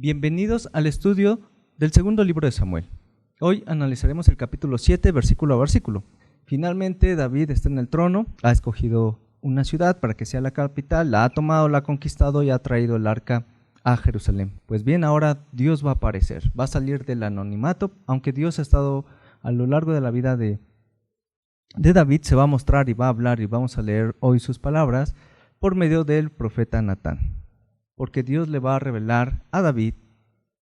Bienvenidos al estudio del segundo libro de Samuel. Hoy analizaremos el capítulo 7, versículo a versículo. Finalmente David está en el trono, ha escogido una ciudad para que sea la capital, la ha tomado, la ha conquistado y ha traído el arca a Jerusalén. Pues bien, ahora Dios va a aparecer, va a salir del anonimato, aunque Dios ha estado a lo largo de la vida de David, se va a mostrar y va a hablar, y vamos a leer hoy sus palabras por medio del profeta Natán. Porque Dios le va a revelar a David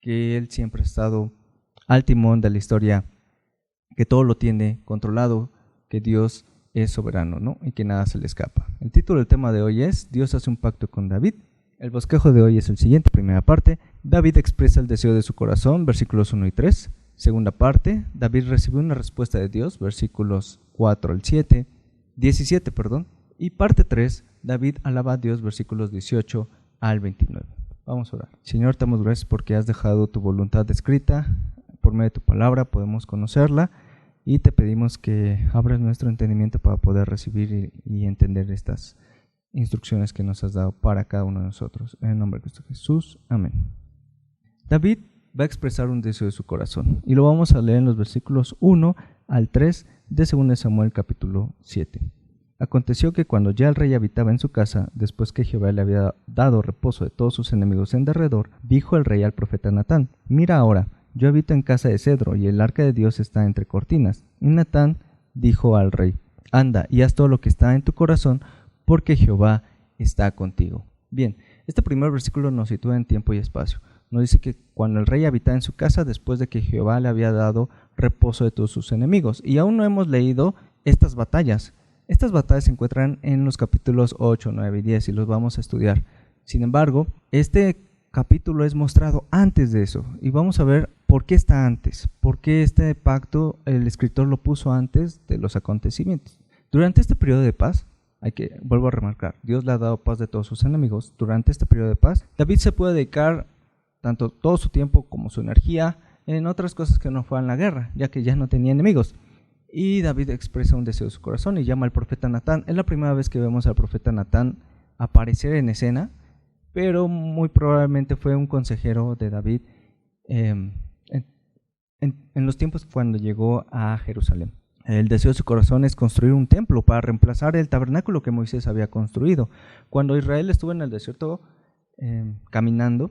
que él siempre ha estado al timón de la historia, que todo lo tiene controlado, que Dios es soberano, ¿no? Y que nada se le escapa. El título del tema de hoy es Dios hace un pacto con David. El bosquejo de hoy es el siguiente. Primera parte, David expresa el deseo de su corazón, versículos 1 y 3. Segunda parte, David recibe una respuesta de Dios, versículos 4 al 17. Y parte 3, David alaba a Dios, versículos 18 al 29. Vamos a orar. Señor, te damos gracias porque has dejado tu voluntad escrita. Por medio de tu palabra podemos conocerla y te pedimos que abras nuestro entendimiento para poder recibir y entender estas instrucciones que nos has dado para cada uno de nosotros. En el nombre de Cristo Jesús. Amén. David va a expresar un deseo de su corazón y lo vamos a leer en los versículos 1 al 3 de 2 Samuel capítulo 7. Aconteció que cuando ya el rey habitaba en su casa, después que Jehová le había dado reposo de todos sus enemigos en derredor, dijo el rey al profeta Natán: Mira ahora, yo habito en casa de cedro, y el arca de Dios está entre cortinas. Y Natán dijo al rey: Anda y haz todo lo que está en tu corazón, porque Jehová está contigo. Bien, este primer versículo nos sitúa en tiempo y espacio. Nos dice que cuando el rey habitaba en su casa, después de que Jehová le había dado reposo de todos sus enemigos. Y aún no hemos leído estas batallas. Estas batallas se encuentran en los capítulos 8, 9 y 10 y los vamos a estudiar. Sin embargo, este capítulo es mostrado antes de eso y vamos a ver por qué está antes, por qué este pacto el escritor lo puso antes de los acontecimientos. Durante este periodo de paz, vuelvo a remarcar, Dios le ha dado paz de todos sus enemigos. Durante este periodo de paz, David se puede dedicar tanto todo su tiempo como su energía en otras cosas que no fueran la guerra, ya que ya no tenía enemigos. Y David expresa un deseo de su corazón y llama al profeta Natán. Es la primera vez que vemos al profeta Natán aparecer en escena, pero muy probablemente fue un consejero de David en los tiempos cuando llegó a Jerusalén. El deseo de su corazón es construir un templo para reemplazar el tabernáculo que Moisés había construido. Cuando Israel estuvo en el desierto caminando,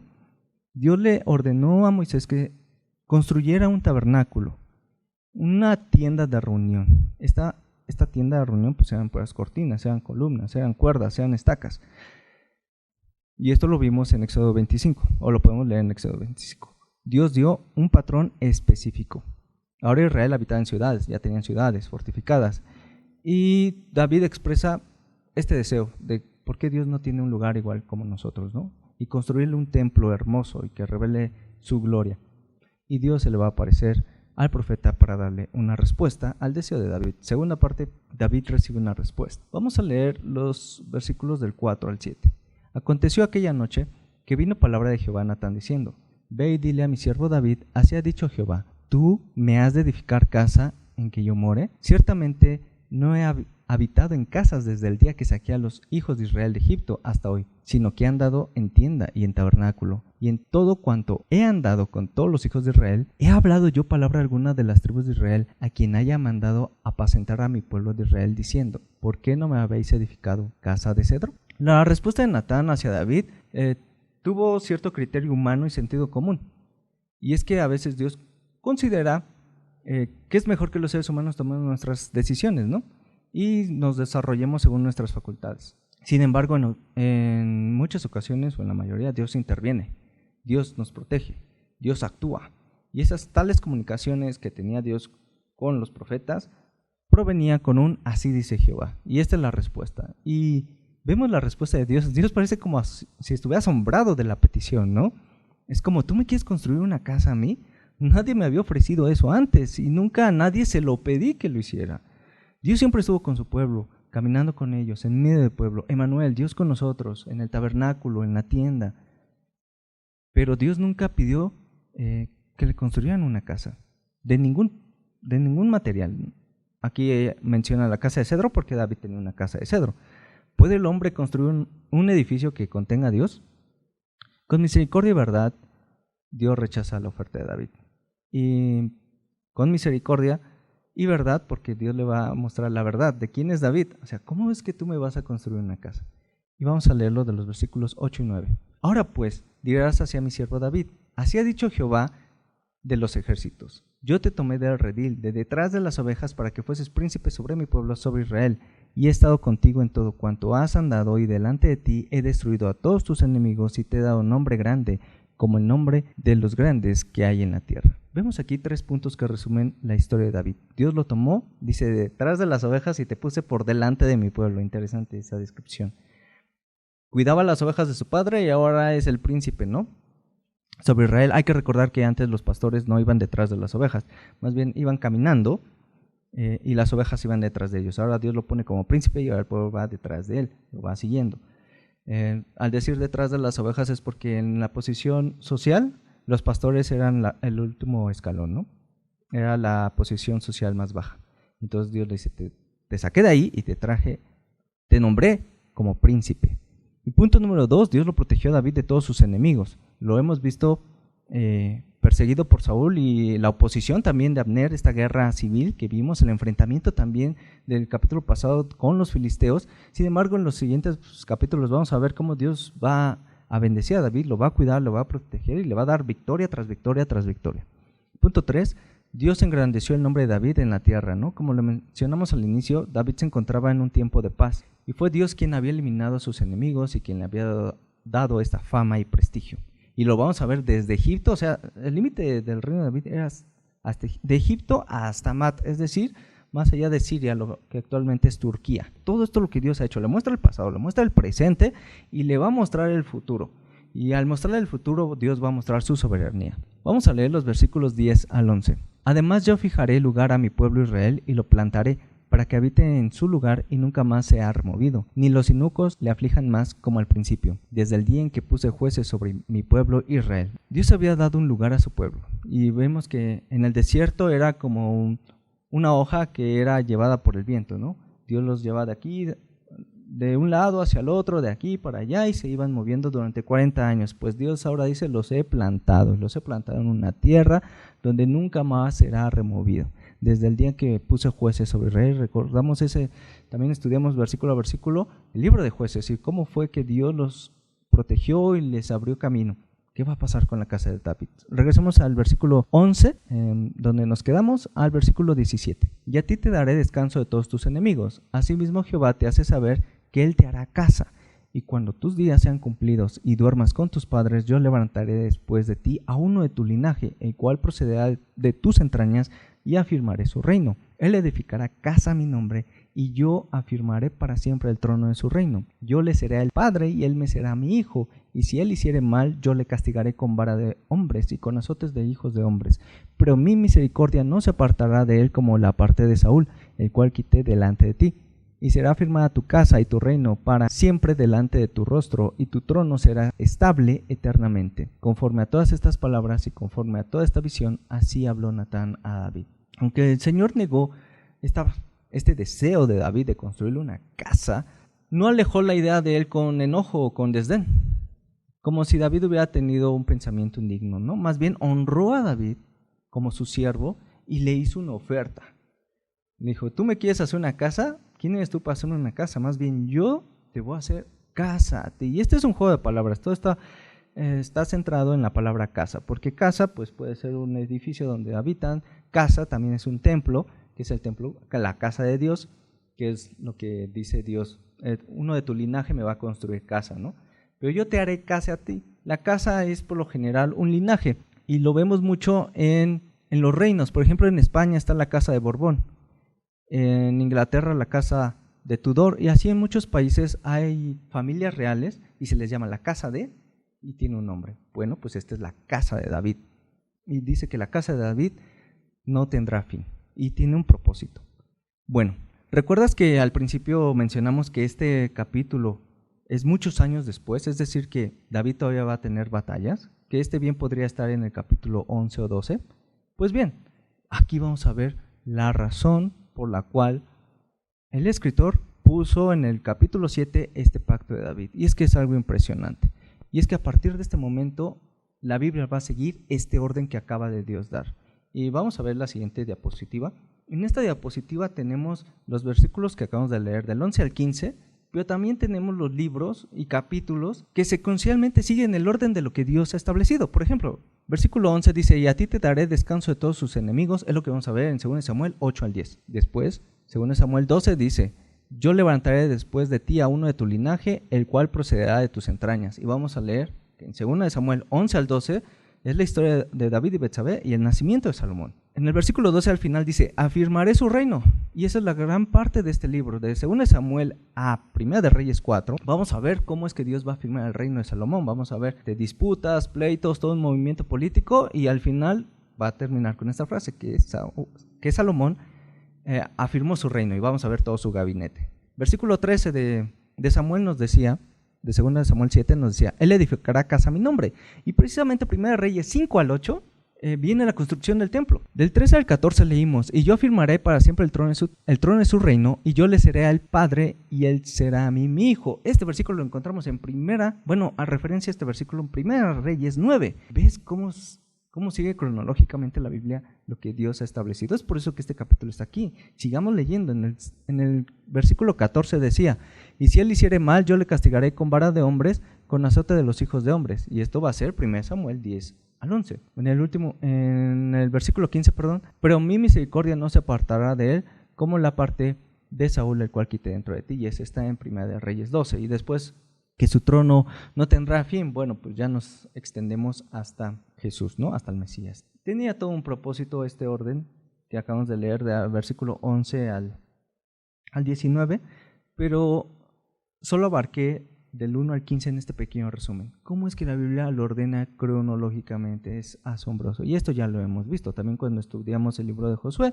Dios le ordenó a Moisés que construyera un tabernáculo, una tienda de reunión. Esta tienda de reunión pues eran puras cortinas, eran columnas, eran cuerdas, eran estacas. Y esto lo vimos en Éxodo 25, o lo podemos leer en Éxodo 25. Dios dio un patrón específico. Ahora Israel habitaba en ciudades, ya tenían ciudades fortificadas. Y David expresa este deseo de por qué Dios no tiene un lugar igual como nosotros, ¿no? Y construirle un templo hermoso y que revele su gloria. Y Dios se le va a aparecer al profeta para darle una respuesta al deseo de David. Segunda parte, David recibe una respuesta. Vamos a leer los versículos del 4 al 7. Aconteció aquella noche que vino palabra de Jehová a Natán diciendo: Ve y dile a mi siervo David, así ha dicho Jehová: ¿Tú me has de edificar casa en que yo more? Ciertamente no he habitado en casas desde el día que saqué a los hijos de Israel de Egipto hasta hoy, sino que he andado en tienda y en tabernáculo, y en todo cuanto he andado con todos los hijos de Israel, ¿he hablado yo palabra alguna de las tribus de Israel a quien haya mandado apacentar a mi pueblo de Israel, diciendo: ¿Por qué no me habéis edificado casa de cedro? La respuesta de Natán hacia David tuvo cierto criterio humano y sentido común, y es que a veces Dios considera que es mejor que los seres humanos tomemos nuestras decisiones, ¿no? Y nos desarrollemos según nuestras facultades. Sin embargo, en muchas ocasiones, o en la mayoría, Dios interviene, Dios nos protege, Dios actúa. Y esas tales comunicaciones que tenía Dios con los profetas provenía con un así dice Jehová. Y esta es la respuesta. Y vemos la respuesta de Dios. Dios parece como si estuviera asombrado de la petición, ¿no? Es como: ¿tú me quieres construir una casa a mí? Nadie me había ofrecido eso antes y nunca a nadie se lo pedí que lo hiciera. Dios siempre estuvo con su pueblo, caminando con ellos, en medio del pueblo. Emmanuel, Dios con nosotros, en el tabernáculo, en la tienda. Pero Dios nunca pidió que le construyeran una casa, de ningún material. Aquí menciona la casa de cedro porque David tenía una casa de cedro. ¿Puede el hombre construir un edificio que contenga a Dios? Con misericordia y verdad Dios rechaza la oferta de David. Y con misericordia y verdad, porque Dios le va a mostrar la verdad de quién es David. O sea, ¿cómo es que tú me vas a construir una casa? Y vamos a leerlo de los versículos 8 y 9. Ahora pues, dirás hacia mi siervo David, así ha dicho Jehová de los ejércitos. Yo te tomé del redil, de detrás de las ovejas, para que fueses príncipe sobre mi pueblo, sobre Israel, y he estado contigo en todo cuanto has andado, y delante de ti he destruido a todos tus enemigos, y te he dado nombre grande, como el nombre de los grandes que hay en la tierra. Vemos aquí 3 puntos que resumen la historia de David. Dios lo tomó, dice, detrás de las ovejas, y te puse por delante de mi pueblo. Interesante esa descripción. Cuidaba las ovejas de su padre y ahora es el príncipe, ¿no? Sobre Israel. Hay que recordar que antes los pastores no iban detrás de las ovejas, más bien iban caminando y las ovejas iban detrás de ellos. Ahora Dios lo pone como príncipe y ahora el pueblo va detrás de él, lo va siguiendo. Al decir detrás de las ovejas es porque en la posición social los pastores eran el último escalón, ¿no? Era la posición social más baja. Entonces Dios le dice, te saqué de ahí y te nombré como príncipe. Y punto número 2, Dios lo protegió a David de todos sus enemigos. Lo hemos visto perseguido por Saúl y la oposición también de Abner, esta guerra civil que vimos, el enfrentamiento también del capítulo pasado con los filisteos. Sin embargo, en los siguientes capítulos vamos a ver cómo Dios va a bendecir a David, lo va a cuidar, lo va a proteger y le va a dar victoria tras victoria tras victoria. Punto 3, Dios engrandeció el nombre de David en la tierra, ¿no? Como lo mencionamos al inicio, David se encontraba en un tiempo de paz y fue Dios quien había eliminado a sus enemigos y quien le había dado esta fama y prestigio. Y lo vamos a ver desde Egipto, o sea, el límite del reino de David era de Egipto hasta Mat, es decir, más allá de Siria, lo que actualmente es Turquía. Todo esto lo que Dios ha hecho, le muestra el pasado, le muestra el presente y le va a mostrar el futuro. Y al mostrarle el futuro, Dios va a mostrar su soberanía. Vamos a leer los versículos 10 al 11. Además yo fijaré lugar a mi pueblo Israel y lo plantaré, para que habite en su lugar y nunca más sea removido, ni los eunucos le aflijan más como al principio, desde el día en que puse jueces sobre mi pueblo Israel. Dios había dado un lugar a su pueblo, y vemos que en el desierto era como una hoja que era llevada por el viento, ¿no? Dios los llevaba de aquí, de un lado hacia el otro, de aquí para allá, y se iban moviendo durante 40 años. Pues Dios ahora dice, los he plantado en una tierra donde nunca más será removido. Desde el día que puse jueces sobre Israel, recordamos también estudiamos versículo a versículo el libro de Jueces y cómo fue que Dios los protegió y les abrió camino. ¿Qué va a pasar con la casa de David? Regresemos al versículo 11, donde nos quedamos, al versículo 17. Y a ti te daré descanso de todos tus enemigos. Asimismo Jehová te hace saber que Él te hará casa. Y cuando tus días sean cumplidos y duermas con tus padres, yo levantaré después de ti a uno de tu linaje, el cual procederá de tus entrañas, y afirmaré su reino. Él edificará casa a mi nombre, y yo afirmaré para siempre el trono de su reino. Yo le seré el padre, y él me será mi hijo. Y si él hiciere mal, yo le castigaré con vara de hombres y con azotes de hijos de hombres. Pero mi misericordia no se apartará de él como la aparté de Saúl, el cual quité delante de ti. Y será firmada tu casa y tu reino para siempre delante de tu rostro, y tu trono será estable eternamente. Conforme a todas estas palabras y conforme a toda esta visión, así habló Natán a David. Aunque el Señor negó este deseo de David de construirle una casa, no alejó la idea de él con enojo o con desdén, como si David hubiera tenido un pensamiento indigno, ¿no? Más bien honró a David como su siervo y le hizo una oferta. Le dijo, ¿tú me quieres hacer una casa? ¿Quién eres tú para hacerme una casa? Más bien yo te voy a hacer casa a ti. Y este es un juego de palabras. Todo está centrado en la palabra casa, porque casa pues puede ser un edificio donde habitan. Casa también es un templo, que es el templo, la casa de Dios, que es lo que dice Dios. Uno de tu linaje me va a construir casa, ¿no? Pero yo te haré casa a ti. La casa es por lo general un linaje y lo vemos mucho en los reinos. Por ejemplo, en España está la casa de Borbón. En Inglaterra la casa de Tudor, y así en muchos países hay familias reales y se les llama la casa de, y tiene un nombre. Bueno, pues esta es la casa de David, y dice que la casa de David no tendrá fin y tiene un propósito. Bueno, ¿recuerdas que al principio mencionamos que este capítulo es muchos años después? Es decir, que David todavía va a tener batallas, que este bien podría estar en el capítulo 11 o 12. Pues bien, aquí vamos a ver la razón por la cual el escritor puso en el capítulo 7 este pacto de David. Y es que es algo impresionante. Y es que a partir de este momento la Biblia va a seguir este orden que acaba de Dios dar. Y vamos a ver la siguiente diapositiva. En esta diapositiva tenemos los versículos que acabamos de leer, del 11 al 15, pero también tenemos los libros y capítulos que secuencialmente siguen el orden de lo que Dios ha establecido. Por ejemplo, versículo 11 dice, y a ti te daré descanso de todos sus enemigos, es lo que vamos a ver en 2 Samuel 8 al 10. Después, 2 Samuel 12 dice, yo levantaré después de ti a uno de tu linaje, el cual procederá de tus entrañas. Y vamos a leer que en 2 Samuel 11 al 12 es la historia de David y Betsabé y el nacimiento de Salomón. En el versículo 12 al final dice, afirmaré su reino. Y esa es la gran parte de este libro. De 2 Samuel a 1 de Reyes 4, vamos a ver cómo es que Dios va a afirmar el reino de Salomón. Vamos a ver de disputas, pleitos, todo un movimiento político, y al final va a terminar con esta frase, que Salomón afirmó su reino, y vamos a ver todo su gabinete. Versículo 13 de Samuel nos decía, de 2 Samuel 7 nos decía, él edificará casa a mi nombre. Y precisamente 1 Reyes 5 al 8 viene la construcción del templo. Del 13 al 14 leímos, y yo afirmaré para siempre el trono de su reino, y yo le seré el padre, y él será a mí mi hijo. Este versículo lo encontramos a referencia a este versículo en 1 Reyes 9. ¿Ves cómo sigue cronológicamente la Biblia lo que Dios ha establecido? Es por eso que este capítulo está aquí. Sigamos leyendo. En el versículo 14 decía, y si él hiciere mal, yo le castigaré con vara de hombres, con azote de los hijos de hombres. Y esto va a ser 1 Samuel 10 al 11. En el versículo 15, pero mi misericordia no se apartará de él, como la parte de Saúl, el cual quité dentro de ti. Y ese está en 1 Reyes 12. Y después, que su trono no tendrá fin, bueno, pues ya nos extendemos hasta Jesús, ¿no? Hasta el Mesías. Tenía todo un propósito este orden que acabamos de leer, del versículo 11 al 19, pero solo abarqué del 1 al 15 en este pequeño resumen. ¿Cómo es que la Biblia lo ordena cronológicamente? Es asombroso. Y esto ya lo hemos visto. También cuando estudiamos el libro de Josué,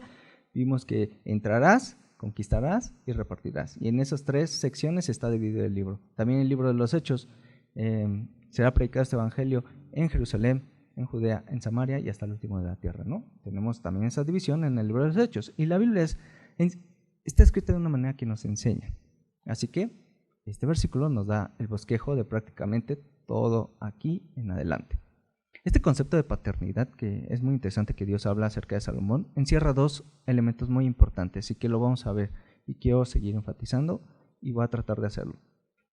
vimos que entrarás, conquistarás y repartirás. Y en esas 3 secciones está dividido el libro. También el libro de los Hechos, será predicado este evangelio en Jerusalén, en Judea, en Samaria y hasta el último de la tierra, ¿no? Tenemos también esa división en el libro de los Hechos. Y la Biblia está escrita de una manera que nos enseña. Así que este versículo nos da el bosquejo de prácticamente todo aquí en adelante. Este concepto de paternidad, que es muy interesante que Dios habla acerca de Salomón, encierra 2 elementos muy importantes y que lo vamos a ver y quiero seguir enfatizando y voy a tratar de hacerlo.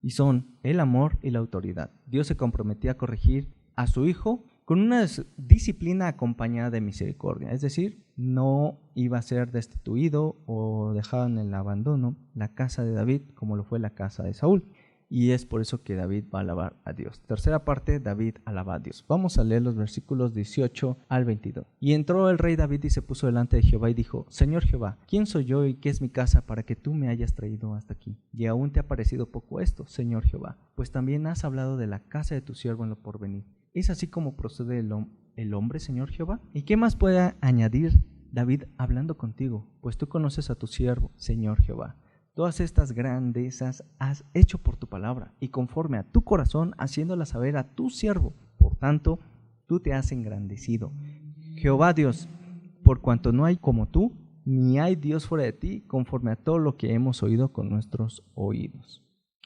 Y son el amor y la autoridad. Dios se comprometía a corregir a su hijo con una disciplina acompañada de misericordia, es decir, no iba a ser destituido o dejado en el abandono la casa de David como lo fue la casa de Saúl. Y es por eso que David va a alabar a Dios. Tercera parte, David alaba a Dios. Vamos a leer los versículos 18 al 22. Y entró el rey David y se puso delante de Jehová y dijo, Señor Jehová, ¿quién soy yo y qué es mi casa para que tú me hayas traído hasta aquí? Y aún te ha parecido poco esto, Señor Jehová, pues también has hablado de la casa de tu siervo en lo porvenir. ¿Es así como procede el hombre, Señor Jehová? ¿Y qué más puede añadir David hablando contigo? Pues tú conoces a tu siervo, Señor Jehová. Todas estas grandezas has hecho por tu palabra y conforme a tu corazón, haciéndolas saber a tu siervo. Por tanto, tú te has engrandecido. Jehová Dios, por cuanto no hay como tú, ni hay Dios fuera de ti, conforme a todo lo que hemos oído con nuestros oídos.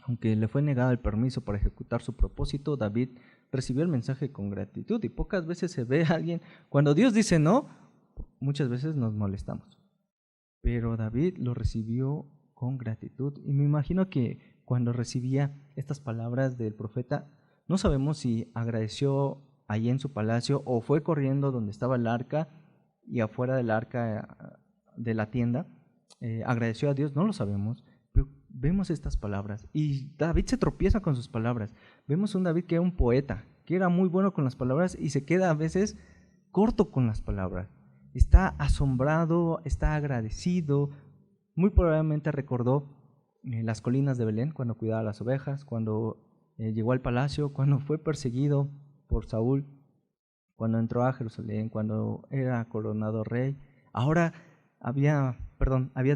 Aunque le fue negado el permiso para ejecutar su propósito, David recibió el mensaje con gratitud. Y pocas veces se ve a alguien, cuando Dios dice no, muchas veces nos molestamos. Pero David lo recibió con gratitud. Y me imagino que cuando recibía estas palabras del profeta, no sabemos si agradeció ahí en su palacio o fue corriendo donde estaba el arca y afuera del arca de la tienda, agradeció a Dios, no lo sabemos, pero vemos estas palabras y David se tropieza con sus palabras. Vemos un David que era un poeta, que era muy bueno con las palabras y se queda a veces corto con las palabras. Está asombrado, está agradecido. Muy probablemente recordó las colinas de Belén cuando cuidaba las ovejas, cuando llegó al palacio, cuando fue perseguido por Saúl, cuando entró a Jerusalén, cuando era coronado rey. Ahora había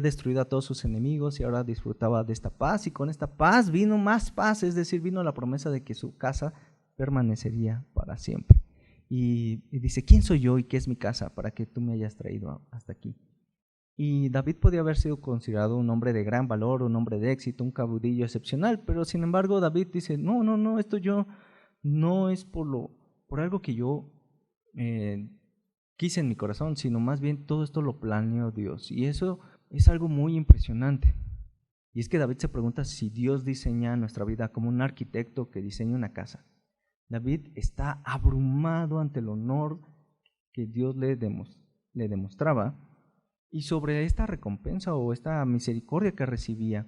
destruido a todos sus enemigos y ahora disfrutaba de esta paz, y con esta paz vino más paz, es decir, vino la promesa de que su casa permanecería para siempre. Y dice, ¿quién soy yo y qué es mi casa para que tú me hayas traído hasta aquí? Y David podía haber sido considerado un hombre de gran valor, un hombre de éxito, un caudillo excepcional, pero sin embargo David dice, no, esto yo no es por por algo que yo quise en mi corazón, sino más bien todo esto lo planeó Dios. Y eso es algo muy impresionante. Y es que David se pregunta si Dios diseña nuestra vida como un arquitecto que diseña una casa. David está abrumado ante el honor que Dios le demostraba y sobre esta recompensa o esta misericordia que recibía.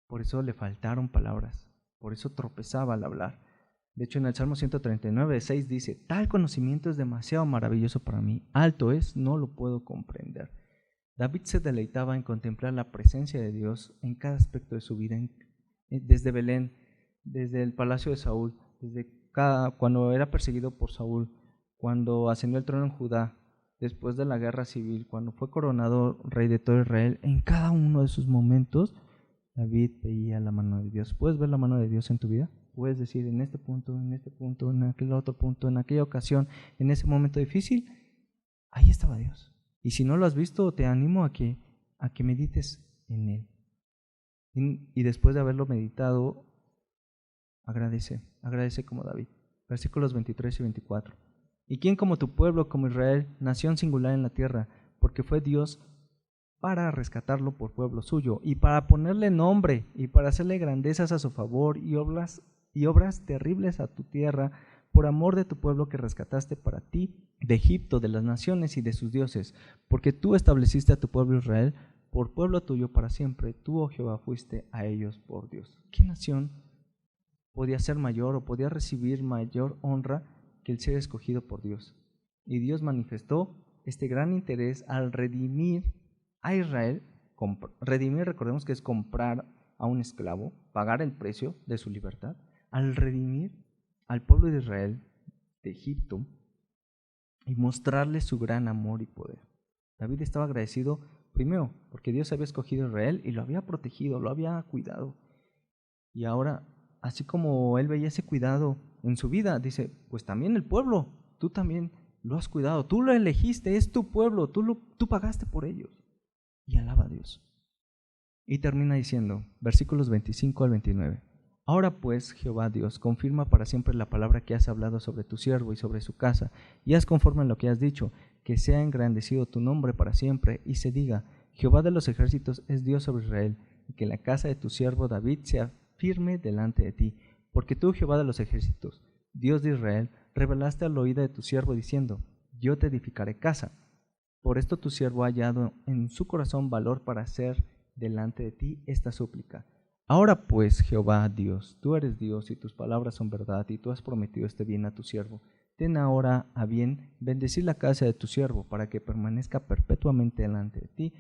Por eso le faltaron palabras, por eso tropezaba al hablar. De hecho, en el Salmo 139, 6 dice: tal conocimiento es demasiado maravilloso para mí, alto es, no lo puedo comprender. David se deleitaba en contemplar la presencia de Dios en cada aspecto de su vida, desde Belén, desde el palacio de Saúl, cuando era perseguido por Saúl, cuando ascendió al trono en Judá, después de la guerra civil, cuando fue coronado rey de todo Israel. En cada uno de esos momentos, David veía la mano de Dios. ¿Puedes ver la mano de Dios en tu vida? Puedes decir: en este punto, en aquel otro punto, en aquella ocasión, en ese momento difícil, ahí estaba Dios. Y si no lo has visto, te animo a que medites en Él. Y después de haberlo meditado, agradece como David. Versículos 23 y 24. ¿Y quién como tu pueblo, como Israel, nación singular en la tierra? Porque fue Dios para rescatarlo por pueblo suyo, y para ponerle nombre, y para hacerle grandezas a su favor, y obras terribles a tu tierra, por amor de tu pueblo que rescataste para ti de Egipto, de las naciones y de sus dioses, porque tú estableciste a tu pueblo Israel por pueblo tuyo para siempre. Tú, oh Jehová, fuiste a ellos por Dios. ¿Qué nación podía ser mayor o podía recibir mayor honra que el ser escogido por Dios? Y Dios manifestó este gran interés al redimir a Israel. Redimir, recordemos que es comprar a un esclavo, pagar el precio de su libertad. Al redimir al pueblo de Israel de Egipto y mostrarle su gran amor y poder. David estaba agradecido primero porque Dios había escogido a Israel y lo había protegido, lo había cuidado. Y ahora, así como él veía ese cuidado en su vida, dice: pues también el pueblo, tú también lo has cuidado, tú lo elegiste, es tu pueblo, tú pagaste por ellos. Y alaba a Dios. Y termina diciendo, versículos 25 al 29. Ahora pues, Jehová Dios, confirma para siempre la palabra que has hablado sobre tu siervo y sobre su casa, y haz conforme a lo que has dicho, que sea engrandecido tu nombre para siempre, y se diga: Jehová de los ejércitos es Dios sobre Israel, y que la casa de tu siervo David sea firme delante de ti. Porque tú, Jehová de los ejércitos, Dios de Israel, revelaste al oído de tu siervo diciendo: yo te edificaré casa. Por esto tu siervo ha hallado en su corazón valor para hacer delante de ti esta súplica. Ahora pues, Jehová Dios, tú eres Dios y tus palabras son verdad, y tú has prometido este bien a tu siervo. Ten ahora a bien bendecir la casa de tu siervo, para que permanezca perpetuamente delante de ti,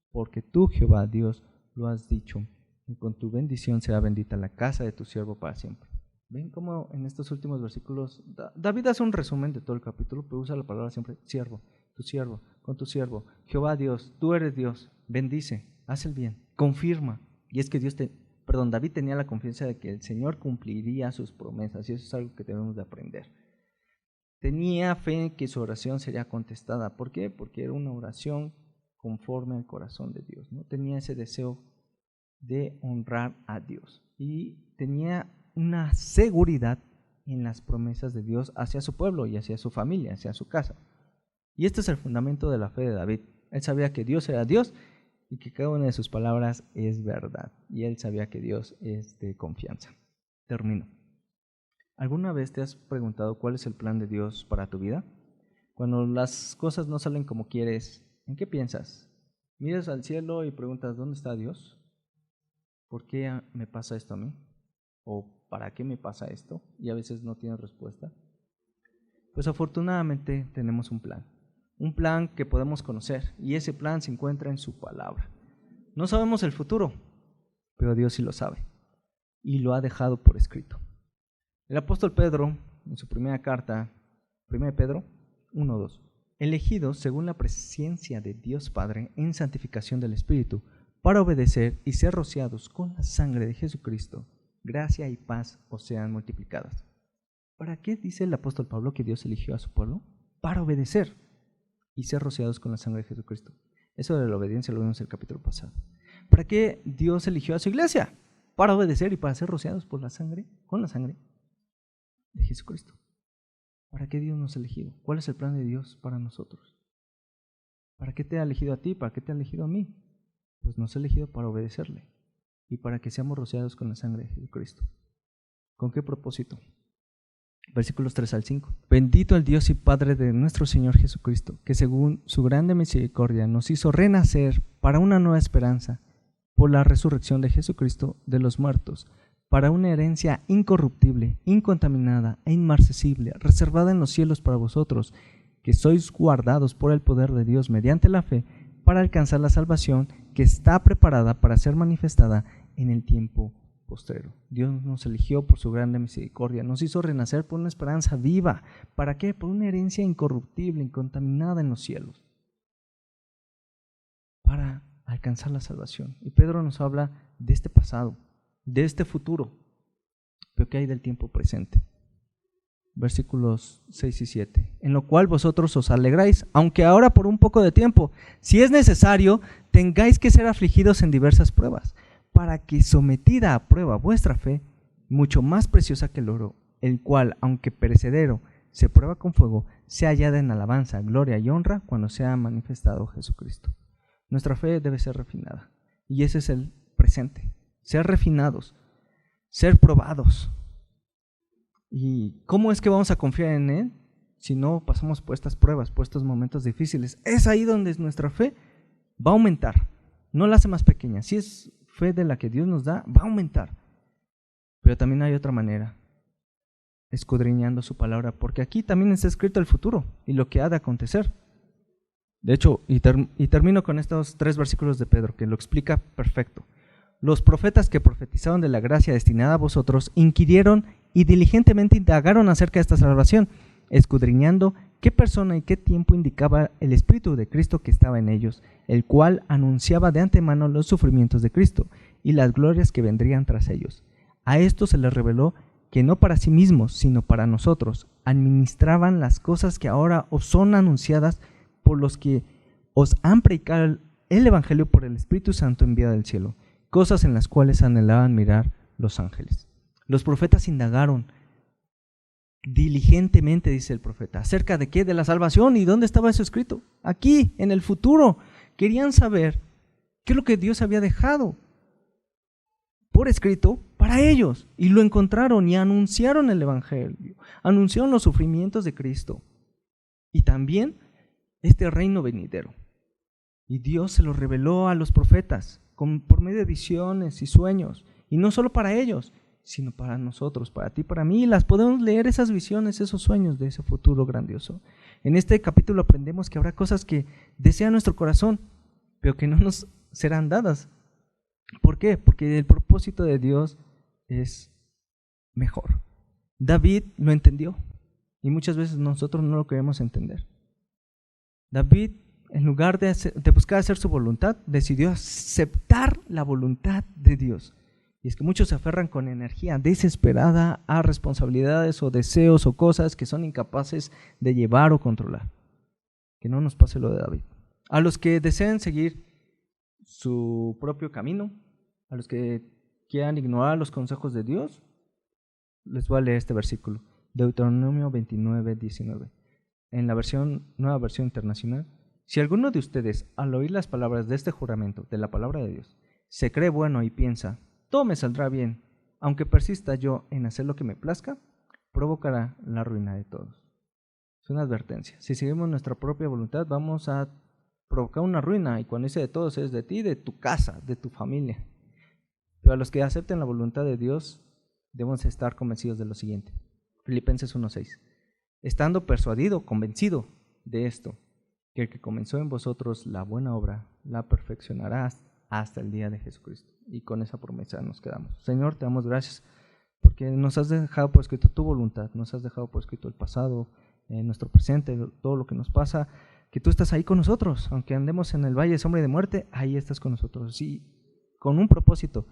porque tú, Jehová Dios, lo has dicho, y con tu bendición será bendita la casa de tu siervo para siempre. ¿Ven cómo en estos últimos versículos David hace un resumen de todo el capítulo, pero usa la palabra siempre siervo, tu siervo, con tu siervo? Jehová Dios, tú eres Dios, bendice, haz el bien, confirma. Y es que David tenía la confianza de que el Señor cumpliría sus promesas, y eso es algo que debemos de aprender. Tenía fe en que su oración sería contestada. ¿Por qué? Porque era una oración conforme al corazón de Dios, ¿no? Tenía ese deseo de honrar a Dios y tenía una seguridad en las promesas de Dios hacia su pueblo y hacia su familia, hacia su casa. Y este es el fundamento de la fe de David. Él sabía que Dios era Dios y que cada una de sus palabras es verdad. Y él sabía que Dios es de confianza. Termino. ¿Alguna vez te has preguntado cuál es el plan de Dios para tu vida? Cuando las cosas no salen como quieres, ¿en qué piensas? ¿Miras al cielo y preguntas: ¿dónde está Dios? ¿Por qué me pasa esto a mí? ¿O para qué me pasa esto? Y a veces no tienes respuesta. Pues afortunadamente tenemos un plan que podemos conocer, y ese plan se encuentra en su palabra. No sabemos el futuro, pero Dios sí lo sabe y lo ha dejado por escrito. El apóstol Pedro, en su primera carta, 1 Pedro 1:2, elegidos según la presencia de Dios Padre en santificación del Espíritu, para obedecer y ser rociados con la sangre de Jesucristo, gracia y paz os sean multiplicadas. ¿Para qué dice el apóstol Pablo que Dios eligió a su pueblo? Para obedecer y ser rociados con la sangre de Jesucristo. Eso de la obediencia lo vimos en el capítulo pasado. ¿Para qué Dios eligió a su iglesia? Para obedecer y para ser rociados con la sangre de Jesucristo. ¿Para qué Dios nos ha elegido? ¿Cuál es el plan de Dios para nosotros? ¿Para qué te ha elegido a ti? ¿Para qué te ha elegido a mí? Pues nos ha elegido para obedecerle y para que seamos rociados con la sangre de Jesucristo. ¿Con qué propósito? Versículos 3 al 5. Bendito el Dios y Padre de nuestro Señor Jesucristo, que según su grande misericordia nos hizo renacer para una nueva esperanza por la resurrección de Jesucristo de los muertos, para una herencia incorruptible, incontaminada e inmarcesible, reservada en los cielos para vosotros, que sois guardados por el poder de Dios mediante la fe, para alcanzar la salvación que está preparada para ser manifestada en el tiempo postrero. Dios nos eligió por su grande misericordia, nos hizo renacer por una esperanza viva. ¿Para qué? Por una herencia incorruptible, incontaminada en los cielos, para alcanzar la salvación. Y Pedro nos habla de este pasado, de este futuro, pero ¿qué hay del tiempo presente? Versículos 6 y 7, en lo cual vosotros os alegráis, aunque ahora por un poco de tiempo, si es necesario, tengáis que ser afligidos en diversas pruebas, para que sometida a prueba vuestra fe, mucho más preciosa que el oro, el cual, aunque perecedero, se prueba con fuego, sea hallada en alabanza, gloria y honra cuando sea manifestado Jesucristo. Nuestra fe debe ser refinada, y ese es el presente, ser refinados, ser probados. ¿Y cómo es que vamos a confiar en Él si no pasamos por estas pruebas, por estos momentos difíciles? Es ahí donde nuestra fe va a aumentar, no la hace más pequeña. Si es fe de la que Dios nos da, va a aumentar. Pero también hay otra manera, escudriñando su palabra, porque aquí también está escrito el futuro y lo que ha de acontecer. De hecho, y termino con estos 3 versículos de Pedro, que lo explica perfecto. Los profetas que profetizaron de la gracia destinada a vosotros inquirieron y diligentemente indagaron acerca de esta salvación, escudriñando qué persona y qué tiempo indicaba el Espíritu de Cristo que estaba en ellos, el cual anunciaba de antemano los sufrimientos de Cristo y las glorias que vendrían tras ellos. A esto se les reveló que no para sí mismos, sino para nosotros, administraban las cosas que ahora os son anunciadas por los que os han predicado el Evangelio por el Espíritu Santo enviado del cielo, cosas en las cuales anhelaban mirar los ángeles. Los profetas indagaron diligentemente, dice el profeta, ¿acerca de qué? De la salvación. ¿Y dónde estaba eso escrito? Aquí, en el futuro. Querían saber qué es lo que Dios había dejado por escrito para ellos. Y lo encontraron y anunciaron el Evangelio, anunciaron los sufrimientos de Cristo y también este reino venidero. Y Dios se lo reveló a los profetas por medio de visiones y sueños, y no solo para ellos, sino para nosotros, para ti, para mí. Las podemos leer, esas visiones, esos sueños de ese futuro grandioso. En este capítulo aprendemos que habrá cosas que desea nuestro corazón, pero que no nos serán dadas. ¿Por qué? Porque el propósito de Dios es mejor. David lo entendió, y muchas veces nosotros no lo queremos entender. David, en lugar de buscar hacer su voluntad, decidió aceptar la voluntad de Dios. Y es que muchos se aferran con energía desesperada a responsabilidades o deseos o cosas que son incapaces de llevar o controlar. Que no nos pase lo de David. A los que deseen seguir su propio camino, a los que quieran ignorar los consejos de Dios, les voy a leer este versículo, Deuteronomio 29, 19. En la nueva versión internacional: si alguno de ustedes, al oír las palabras de este juramento, de la palabra de Dios, se cree bueno y piensa, todo me saldrá bien, aunque persista yo en hacer lo que me plazca, provocará la ruina de todos. Es una advertencia. Si seguimos nuestra propia voluntad, vamos a provocar una ruina, y cuando dice de todos es de ti, de tu casa, de tu familia. Pero a los que acepten la voluntad de Dios, debemos estar convencidos de lo siguiente. Filipenses 1:6. Estando persuadido, convencido de esto, que el que comenzó en vosotros la buena obra, la perfeccionará hasta el día de Jesucristo. Y con esa promesa nos quedamos. Señor, te damos gracias porque nos has dejado por escrito tu voluntad, nos has dejado por escrito el pasado, nuestro presente, todo lo que nos pasa, que tú estás ahí con nosotros, aunque andemos en el valle de sombra y de muerte, ahí estás con nosotros, y con un propósito,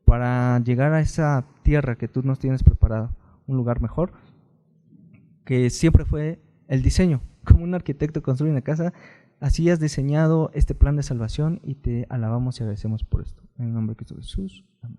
para llegar a esa tierra que tú nos tienes preparado, un lugar mejor, que siempre fue el diseño. Como un arquitecto construye una casa, así has diseñado este plan de salvación, y te alabamos y agradecemos por esto. En el nombre de Cristo Jesús. Amén.